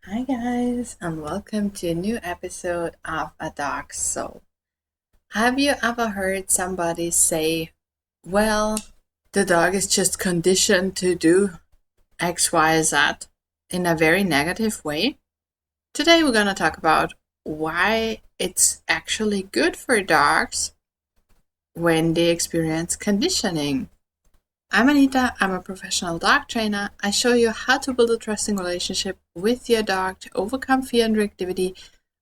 Hi guys, and welcome to a new episode of A Dog's Soul. Have you ever heard somebody say, well, the dog is just conditioned to do X, Y, Z in a very negative way? Today we're going to talk about why it's actually good for dogs when they experience conditioning. I'm Anita, I'm a professional dog trainer. I show you how to build a trusting relationship with your dog to overcome fear and reactivity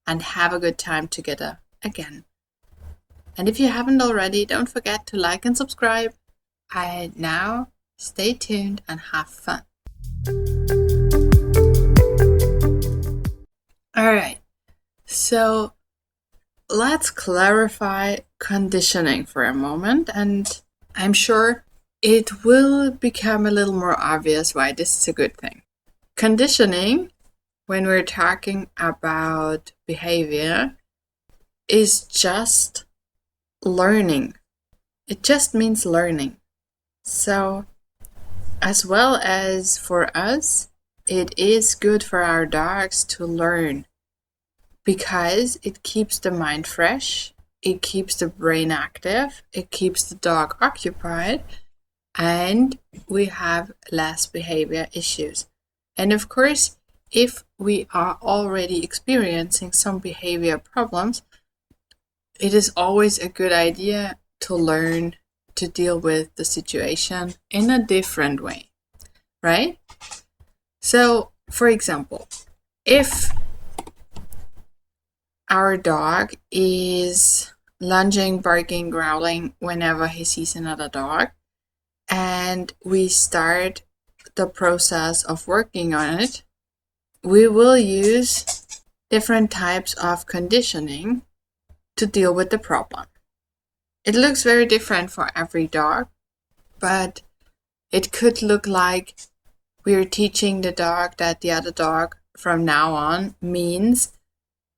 and have a good time together again. And if you haven't already, don't forget to like and subscribe. And now, stay tuned and have fun. Alright, so let's clarify conditioning for a moment, and I'm sure it will become a little more obvious why this is a good thing. Conditioning, when we're talking about behavior, is just learning. It just means learning. So, as well as for us, it is good for our dogs to learn because it keeps the mind fresh, it keeps the brain active, it keeps the dog occupied, and we have less behavior issues. And of course, if we are already experiencing some behavior problems, it is always a good idea to learn to deal with the situation in a different way, right? So, for example, if our dog is lunging, barking, growling whenever he sees another dog, and we start the process of working on it, we will use different types of conditioning to deal with the problem. It looks very different for every dog, but it could look like we're teaching the dog that the other dog from now on means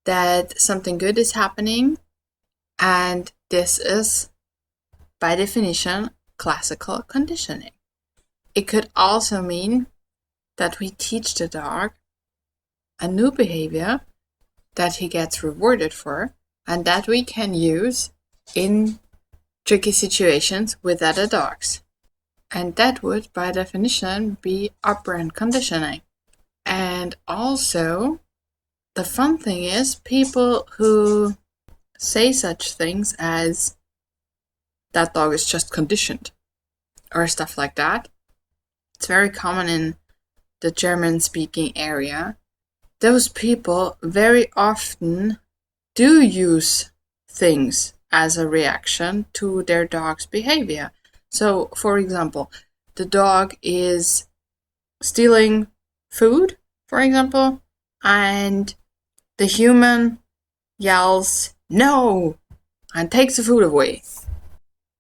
that something good is happening, and this is, by definition, classical conditioning. It could also mean that we teach the dog a new behavior that he gets rewarded for and that we can use in tricky situations with other dogs. And that would, by definition, be operant conditioning. And also, the fun thing is, people who say such things as that dog is just conditioned or stuff like that, it's very common in the German-speaking area. Those people very often do use things as a reaction to their dog's behavior. So, for example, the dog is stealing food, for example, and the human yells, "No!" and takes the food away.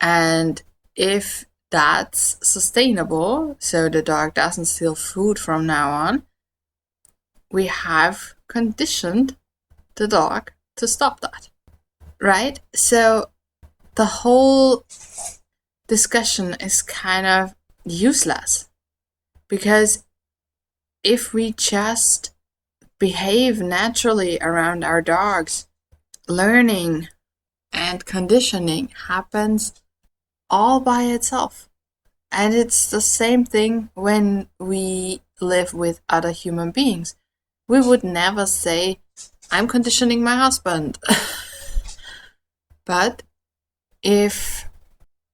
And if that's sustainable, so the dog doesn't steal food from now on, we have conditioned the dog to stop that, right? So the whole discussion is kind of useless because if we just behave naturally around our dogs, learning and conditioning happens all by itself. And it's the same thing when we live with other human beings. We would never say, "I'm conditioning my husband." But if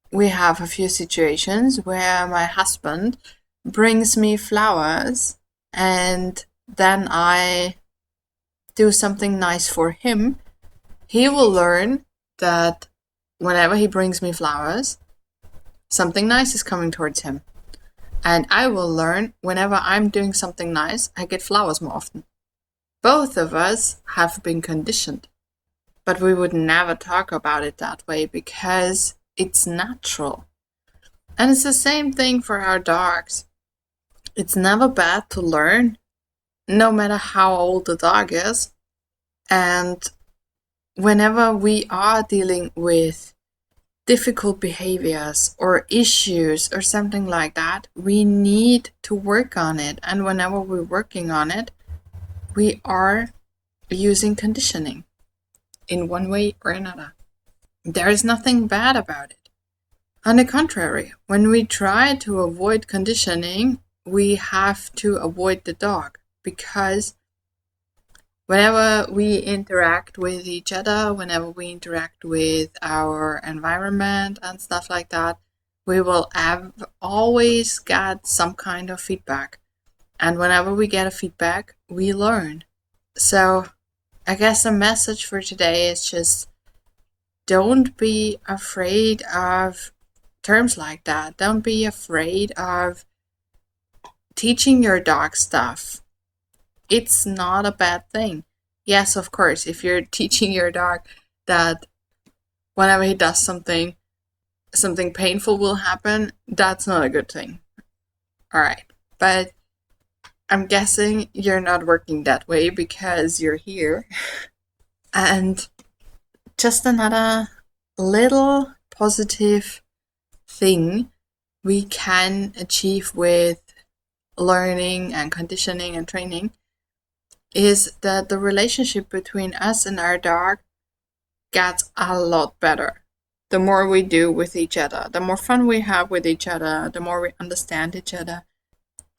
we have a few situations where my husband brings me flowers and then I do something nice for him, he will learn that whenever he brings me flowers, something nice is coming towards him. And I will learn whenever I'm doing something nice, I get flowers more often. Both of us have been conditioned, but we would never talk about it that way because it's natural. And it's the same thing for our dogs. It's never bad to learn, no matter how old the dog is. And whenever we are dealing with difficult behaviors or issues or something like that, we need to work on it. And whenever we're working on it, we are using conditioning in one way or another. There is nothing bad about it. On the contrary, when we try to avoid conditioning, we have to avoid the dog, because whenever we interact with each other, whenever we interact with our environment and stuff like that, we will always get some kind of feedback. And whenever we get a feedback, we learn. So I guess the message for today is just don't be afraid of terms like that. Don't be afraid of teaching your dog stuff. It's not a bad thing. Yes, of course, if you're teaching your dog that whenever he does something painful will happen, that's not a good thing. All right. But I'm guessing you're not working that way because you're here. And just another little positive thing we can achieve with learning and conditioning and training is that the relationship between us and our dog gets a lot better. The more we do with each other, the more fun we have with each other, the more we understand each other.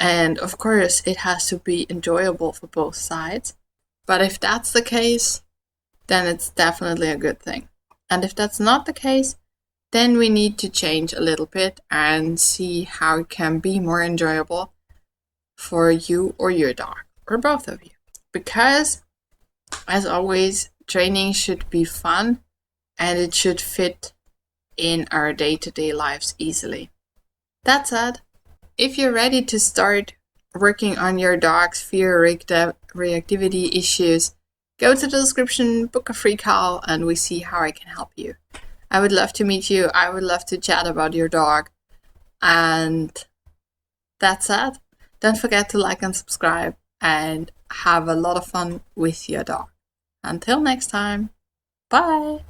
And of course, it has to be enjoyable for both sides. But if that's the case, then it's definitely a good thing. And if that's not the case, then we need to change a little bit and see how it can be more enjoyable for you or your dog, or both of you. Because, as always, training should be fun and it should fit in our day-to-day lives easily. That said, if you're ready to start working on your dog's fear reactivity issues, go to the description, book a free call, and we see how I can help you. I would love to meet you. I would love to chat about your dog. And that's it. Don't forget to like and subscribe and have a lot of fun with your dog. Until next time, bye!